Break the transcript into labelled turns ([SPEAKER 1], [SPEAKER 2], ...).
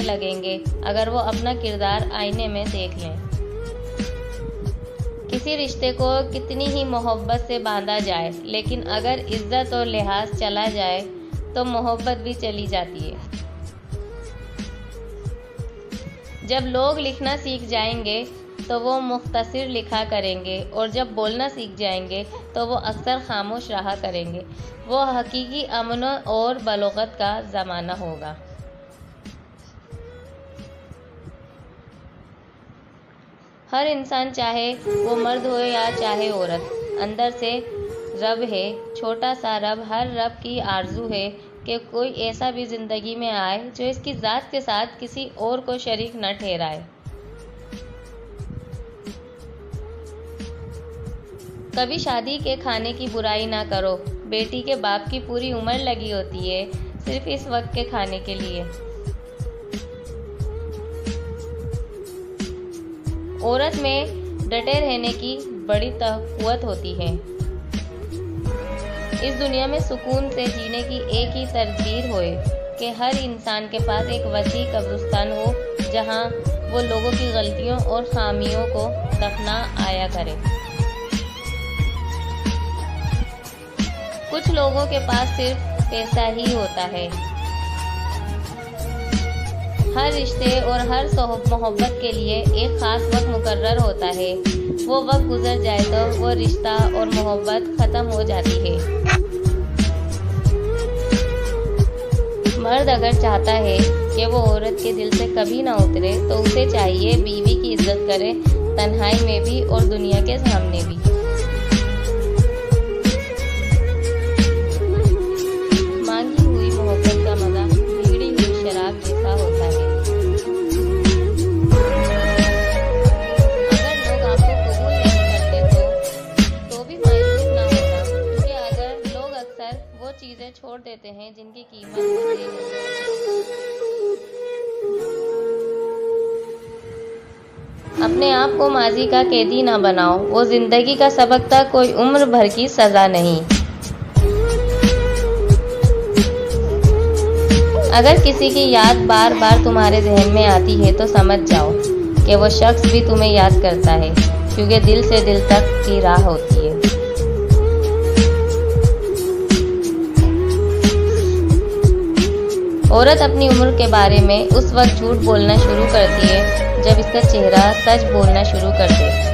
[SPEAKER 1] लगेंगे अगर वो अपना किरदार आईने में देख लें। किसी रिश्ते को कितनी ही मोहब्बत से बांधा जाए, लेकिन अगर इज्जत और लिहाज चला जाए तो मोहब्बत भी चली जाती है। जब लोग लिखना सीख जाएंगे तो वो मुख्तसर लिखा करेंगे, और जब बोलना सीख जाएंगे तो वो अक्सर खामोश रहा करेंगे। वो हकीकी अमन और बलोगत का ज़माना होगा। हर इंसान, चाहे वो मर्द हो या चाहे औरत, अंदर से रब है, छोटा सा रब। हर रब की आरजू है कि कोई ऐसा भी ज़िंदगी में आए जो इसकी ज़ात के साथ किसी और को शरीक न ठहराए। कभी शादी के खाने की बुराई ना करो। बेटी के बाप की पूरी उम्र लगी होती है सिर्फ इस वक्त के खाने के लिए। औरत में डटे रहने की बड़ी कुव्वत होती है। इस दुनिया में सुकून से जीने की एक ही तदबीर होए कि हर इंसान के पास एक वसी कब्रिस्तान हो, जहां वो लोगों की गलतियों और खामियों को दफना आया करे। कुछ लोगों के पास सिर्फ पैसा ही होता है। हर रिश्ते और हर मोहब्बत के लिए एक ख़ास वक्त मुकर्रर होता है। वो वक्त गुजर जाए तो वो रिश्ता और मोहब्बत ख़त्म हो जाती है। मर्द अगर चाहता है कि वो औरत के दिल से कभी ना उतरे, तो उसे चाहिए बीवी की इज्जत करे, तन्हाई में भी और दुनिया के सामने भी। मांगी हुई मोहब्बत का मज़ा बिगड़ी हुई शराब जैसा होता है। अगर लोग आपको कबूल नहीं करते तो भी मायूस ना होना, क्योंकि अगर लोग अक्सर वो चीज़ें छोड़ देते हैं जिनकी कीमत होती है। अपने आप को माजी का कैदी ना बनाओ। वो जिंदगी का सबक था, कोई उम्र भर की सजा नहीं। अगर किसी की याद बार बार तुम्हारे जहन में आती है तो समझ जाओ कि वो शख्स भी तुम्हें याद करता है, क्योंकि दिल से दिल तक की राह होती है। औरत अपनी उम्र के बारे में उस वक्त झूठ बोलना शुरू करती है जब इसका चेहरा सच बोलना शुरू कर दे।